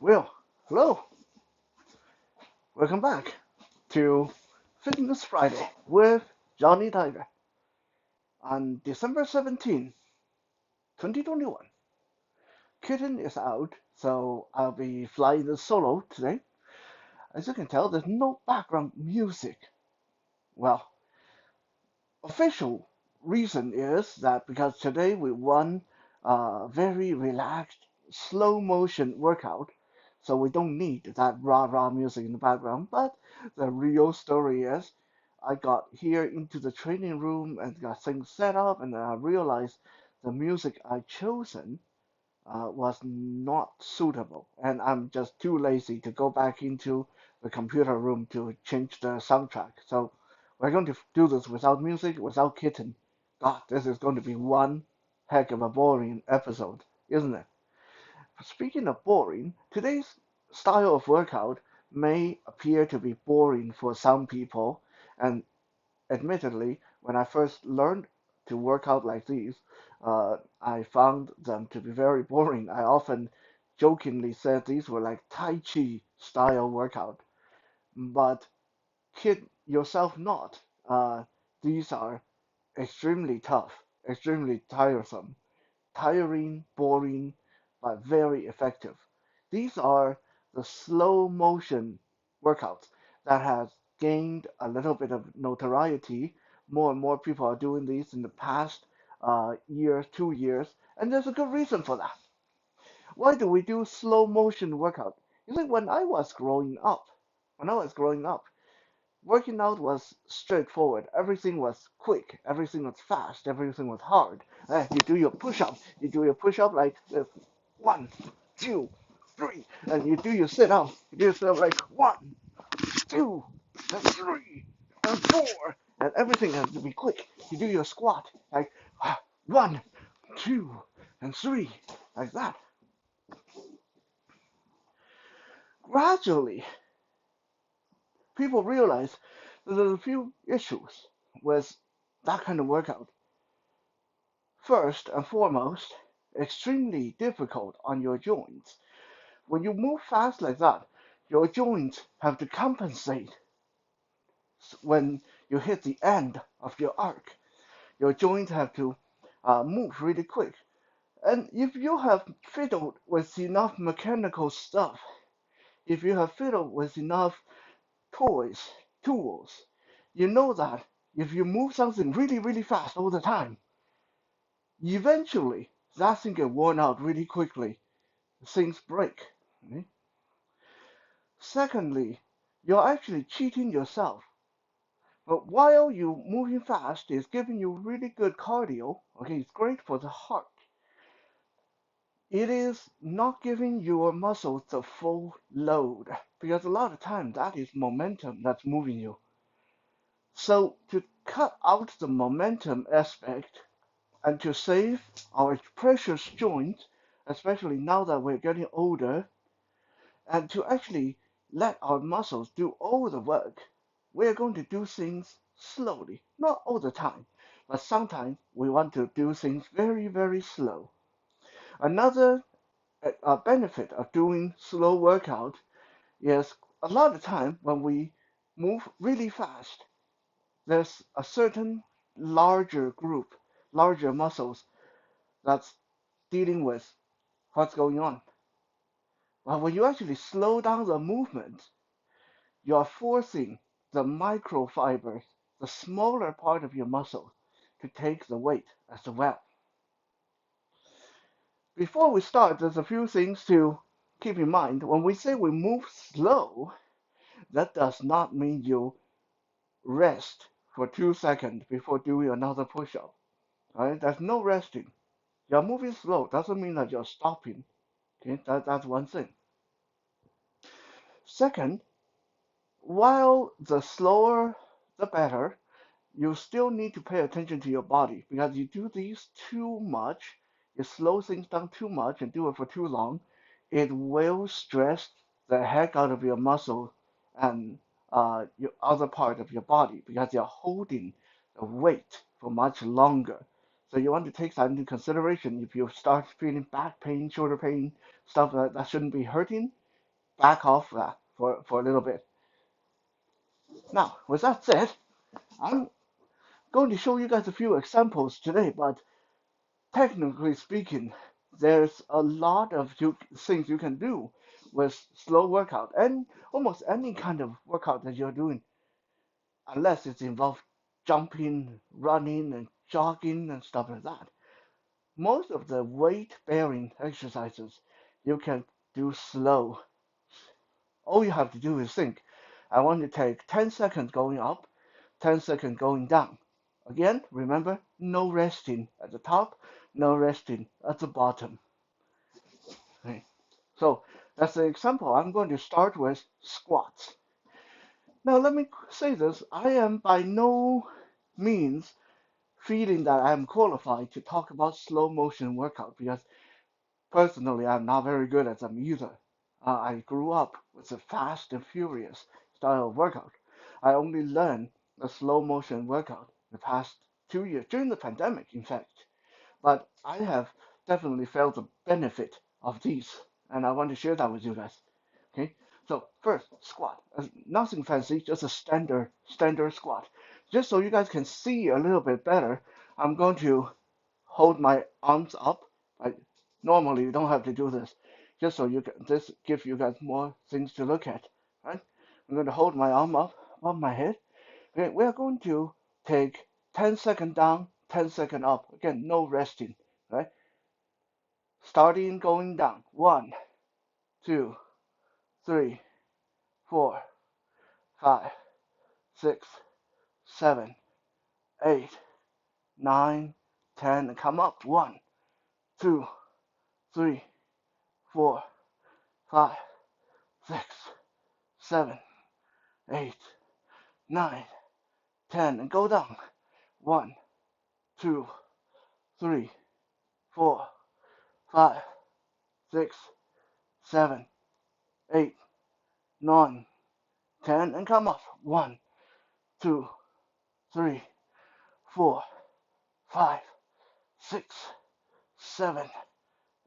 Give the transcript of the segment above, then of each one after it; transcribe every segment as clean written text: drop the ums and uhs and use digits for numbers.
Well, hello, welcome back to Fitness Friday with Johnny Tiger on December 17, 2021. Kitten is out, so I'll be flying the solo today. As you can tell, there's no background music. Well, official reason is that because today we run a very relaxed, slow motion workout, so we don't need that rah rah music in the background. But the real story is I got here into the training room and got things set up, and I realized the music I chosen was not suitable, and I'm just too lazy to go back into the computer room to change the soundtrack. So we're going to do this without music, without kitten. God, this is going to be one heck of a boring episode, isn't it? Speaking of boring, today's style of workout may appear to be boring for some people, and admittedly, when I first learned to work out like these, I found them to be very boring. I often jokingly said these were like Tai Chi style workout, but kid yourself not. These are extremely tough, extremely tiresome, tiring, boring, but very effective. These are the slow motion workouts that has gained a little bit of notoriety. More and more people are doing these in the past year, 2 years, and there's a good reason for that. Why do we do slow motion workout? You see, when I was growing up, working out was straightforward. Everything was quick. Everything was fast. Everything was hard. You do your push-up. You do your push-up like this. One, two, three. And you do your sit-up. You do your sit-up like one, two, and three, and four. And everything has to be quick. You do your squat like one, two, and three. Like that. Gradually, people realize that there's a few issues with that kind of workout. First and foremost, extremely difficult on your joints. When you move fast like that, your joints have to compensate when you hit the end of your arc. Your joints have to move really quick. And if you have fiddled with enough mechanical stuff, if you have fiddled with enough toys, tools, you know that if you move something really, really fast all the time, eventually that thing get worn out really quickly. Things break. Okay? Secondly, you're actually cheating yourself. But while you moving fast is giving you really good cardio, okay, it's great for the heart. It is not giving your muscles the full load because a lot of times that is momentum that's moving you. So to cut out the momentum aspect and to save our precious joints, especially now that we're getting older, and to actually let our muscles do all the work, we're going to do things slowly. Not all the time, but sometimes we want to do things very, very slow. Another benefit of doing slow workout is a lot of time when we move really fast, there's a certain larger group, larger muscles that's dealing with what's going on. But when you actually slow down the movement, you are forcing the microfibers, the smaller part of your muscle, to take the weight as well. Before we start, there's a few things to keep in mind. When we say we move slow, that does not mean you rest for 2 seconds before doing another push-up. Right? There's no resting. You're moving slow doesn't mean that you're stopping. Okay, that's one thing. Second, while the slower the better, you still need to pay attention to your body because you do these too much, you slow things down too much and do it for too long, it will stress the heck out of your muscle and your other part of your body because you're holding the weight for much longer. So you want to take that into consideration. If you start feeling back pain, shoulder pain, stuff that shouldn't be hurting, back off that for a little bit. Now, with that said, I'm going to show you guys a few examples today, but technically speaking, there's a lot of things you can do with slow workout and almost any kind of workout that you're doing, unless it's involved jumping, running, and jogging and stuff like that. Most of the weight bearing exercises you can do slow. All you have to do is think, I want to take 10 seconds going up, 10 seconds going down. Again, remember, no resting at the top, no resting at the bottom. Okay. So as an example, I'm going to start with squats. Now let me say this, I am by no means feeling that I'm qualified to talk about slow motion workout because personally I'm not very good at them either. I grew up with a fast and furious style of workout. I only learned a slow motion workout the past 2 years, during the pandemic, in fact. But I have definitely felt the benefit of these, and I want to share that with you guys. Okay, so first squat, nothing fancy, just a standard squat. Just so you guys can see a little bit better, I'm going to hold my arms up. I normally you don't have to do this, just so you can this gives you guys more things to look at. Right? I'm going to hold my arm up above my head. Okay, we are going to take 10 seconds down, 10 seconds up. Again, no resting. Right? Starting going down. 1, 2, 3, 4, 5, 6, 7, 8, 9, 10, and come up. 1, 2, 3, 4, 5, 6, 7, 8, 9, 10, and go down. 1, 2, 3, 4, 5, 6, 7, 8, 9, 10, and come up. 1, 2, 3, 4, 5, 6, 7,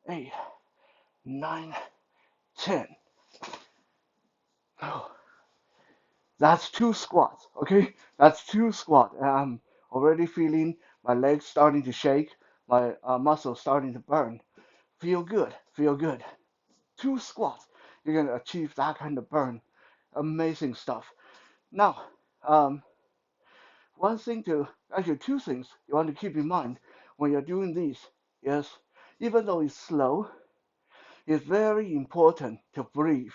8, 9, 10. Oh, that's 2 squats, okay? That's 2 squats. And I'm already feeling my legs starting to shake, my muscles starting to burn. Feel good, feel good. 2 squats, you're gonna achieve that kind of burn. Amazing stuff. Now, um, one thing to, actually 2 things you want to keep in mind when you're doing these is, even though it's slow, it's very important to breathe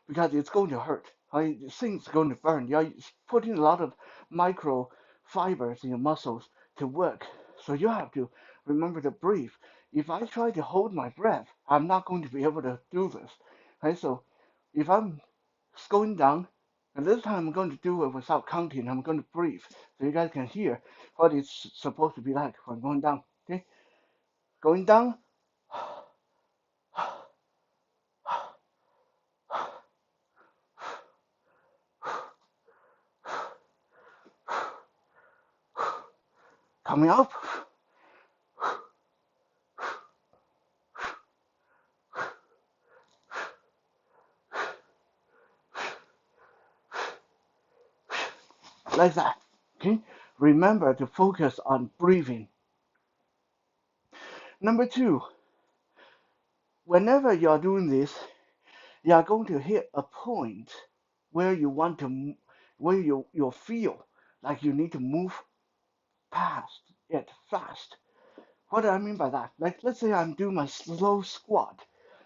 because it's going to hurt. Right? Things going to burn. You're putting a lot of micro fibers in your muscles to work. So you have to remember to breathe. If I try to hold my breath, I'm not going to be able to do this. Right? So if I'm going down, and this time I'm going to do it without counting, I'm going to breathe so you guys can hear what it's supposed to be like when going down. Okay? Going down. Coming up. Like that. Okay? Remember to focus on breathing. Number 2, whenever you're doing this, you are going to hit a point where you want to, where you feel like you need to move past it fast. What do I mean by that? Like, let's say I'm doing my slow squat.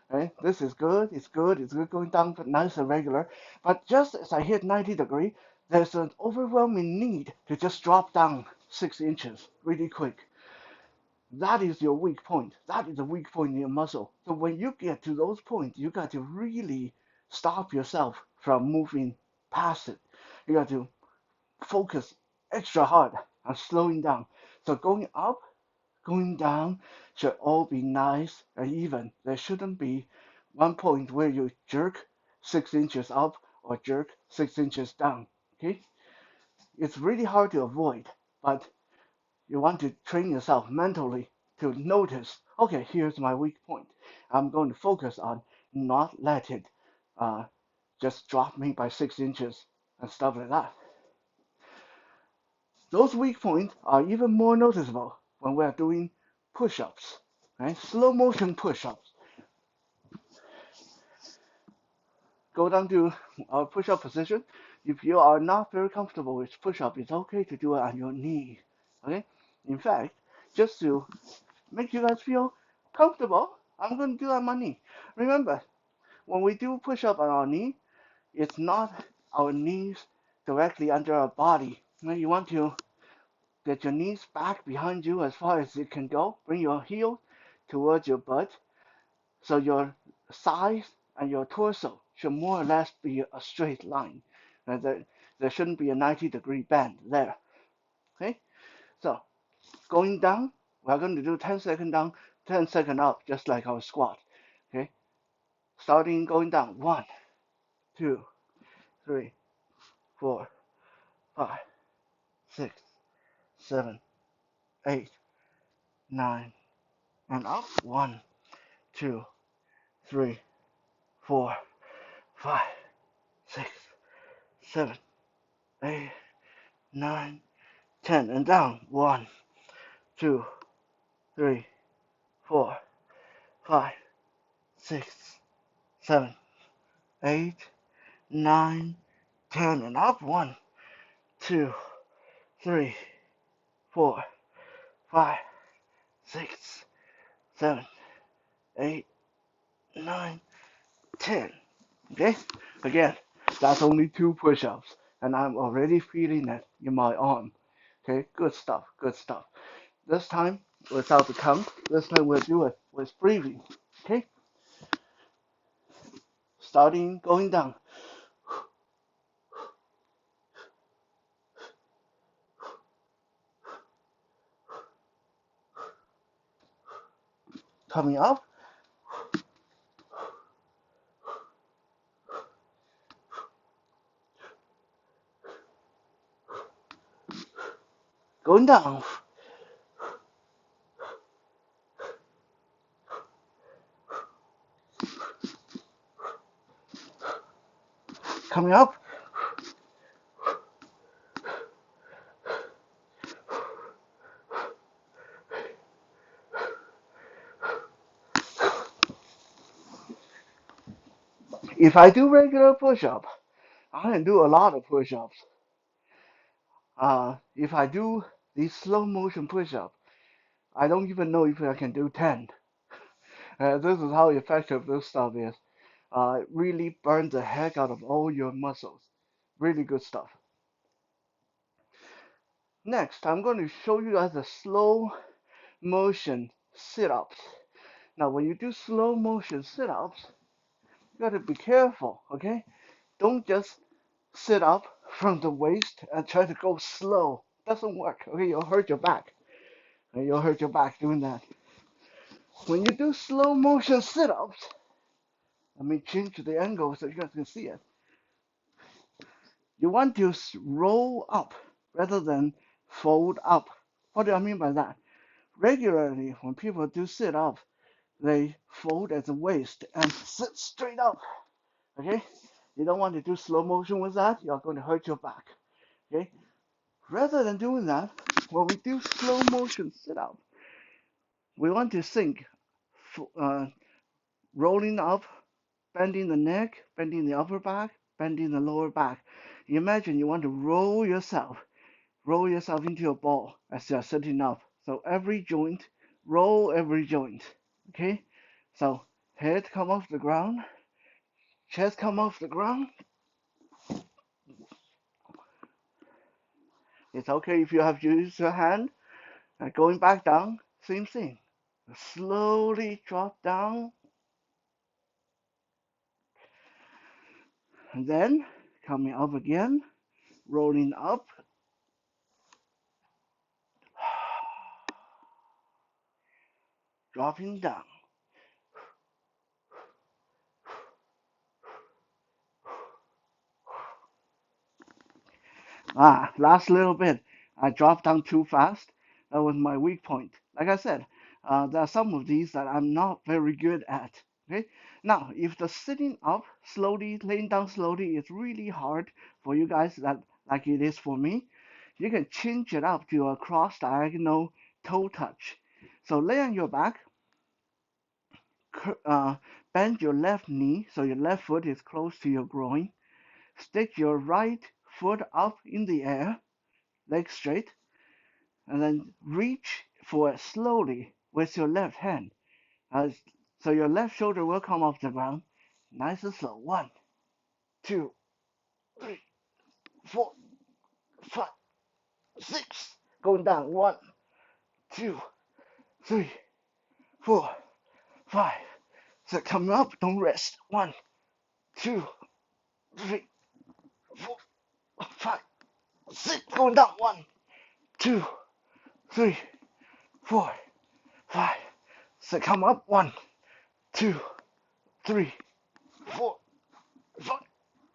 Right? This is good, it's good going down nice and regular. But just as I hit 90 degree, there's an overwhelming need to just drop down 6 inches really quick. That is your weak point. That is the weak point in your muscle. So when you get to those points, you got to really stop yourself from moving past it. You got to focus extra hard on slowing down. So going up, going down should all be nice and even. There shouldn't be one point where you jerk 6 inches up or jerk 6 inches down. Okay? It's really hard to avoid, but you want to train yourself mentally to notice, okay, here's my weak point. I'm going to focus on not let it just dropped me by 6 inches and stuff like that. Those weak points are even more noticeable when we're doing push-ups, right? Slow motion push-ups. Go down to our push-up position. If you are not very comfortable with push-up, it's okay to do it on your knee. Okay? In fact, just to make you guys feel comfortable, I'm going to do it on my knee. Remember, when we do push-up on our knee, it's not our knees directly under our body. You want to get your knees back behind you as far as it can go. Bring your heel towards your butt. So your thighs and your torso should more or less be a straight line. There shouldn't be a 90-degree bend there. Okay? So going down, we're going to do 10 seconds down, 10 seconds up, just like our squat. Okay? Starting going down. 1, 2, 3, 4, 5, 6, 7, 8, 9, and up. 1, 2, 3, 4, 5, 6, 7, 8, 9, 10, and down. 1, 2, 3, 4, 5, 6, 7, 8, 9, 10, and up. 1, 2, 3, 4, 5, 6, 7, 8, 9, 10. Okay? Again, that's only 2 push-ups, and I'm already feeling it in my arm. Okay? Good stuff, good stuff. This time, without the count, this time we'll do it with breathing. Okay? Starting going down. Coming up. Going down. Coming up. If I do regular push-up, I can do a lot of push-ups. If I do these slow motion push-ups, I don't even know if I can do 10. This is how effective this stuff is. It really burns the heck out of all your muscles. Really good stuff. Next, I'm going to show you guys the slow motion sit-ups. Now, when you do slow motion sit-ups, you got to be careful, okay? Don't just sit up from the waist and try to go slow. Doesn't work, okay? You'll hurt your back. You'll hurt your back doing that. When you do slow motion sit-ups, let me change the angle so you guys can see it. You want to roll up rather than fold up. What do I mean by that? Regularly, when people do sit-up, they fold at the waist and sit straight up. Okay? You don't want to do slow motion with that. You're going to hurt your back. Okay? Rather than doing that, when we do slow motion sit-up, we want to think rolling up, bending the neck, bending the upper back, bending the lower back. Imagine you want to roll yourself into a ball as you're sitting up. So every joint, roll every joint. Okay? So head come off the ground, chest come off the ground. It's okay if you have to use your hand. And going back down, same thing. Slowly drop down. And then coming up again, rolling up. Dropping down. Last little bit. I dropped down too fast. That was my weak point. Like I said, there are some of these that I'm not very good at. Okay, now if the sitting up slowly, laying down slowly is really hard for you guys, that like it is for me, you can change it up to a cross diagonal toe touch. So lay on your back, bend your left knee so your left foot is close to your groin. Stick your right foot up in the air, leg straight, and then reach for it slowly with your left hand. As so your left shoulder will come off the ground, nice and slow. 1, 2, 3, 4, 5, 6. Going down. 1, 2, 3, 4, 5. So coming up, don't rest. 1, 2, 3, 4, 5, 6. Going down. 1, 2, 3, 4, 5. So come up. 1, 2, 3, 4, 5,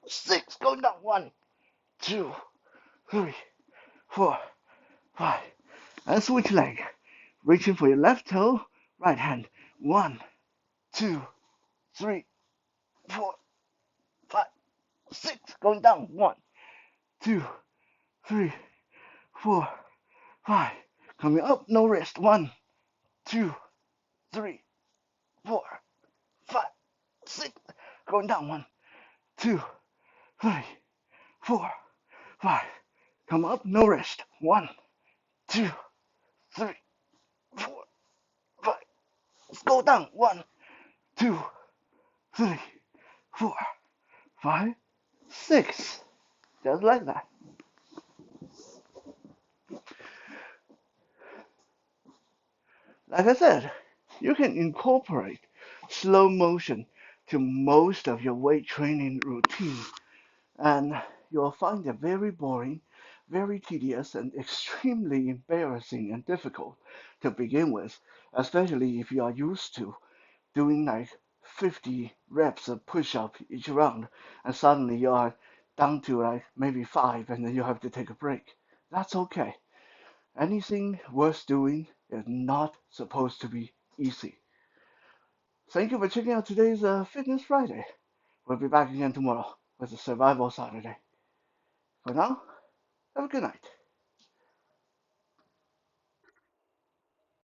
6. Going down. 1, 2, 3, 4, 5. And switch leg. Reaching for your left toe, right hand. 1, 2, 3, 4, 5, 6. Going down. 1, 2, 3, 4, 5. Coming up, no rest. 1, 2, 3, 4, 5, 6. Going down. 1, 2, 3, 4, 5. Come up, no rest. 1, 2, 3, 4, 5. Let's go down. 1, 2, 3, 4, 5, 6. Just like that. Like I said, you can incorporate slow motion to most of your weight training routine, and you'll find it very boring, very tedious, and extremely embarrassing and difficult to begin with, especially if you are used to doing like 50 reps of push-up each round, and suddenly you are down to like maybe 5, and then you have to take a break. That's okay. Anything worth doing is not supposed to be easy. Thank you for checking out today's Fitness Friday. We'll be back again tomorrow with a Survival Saturday. For now, have a good night.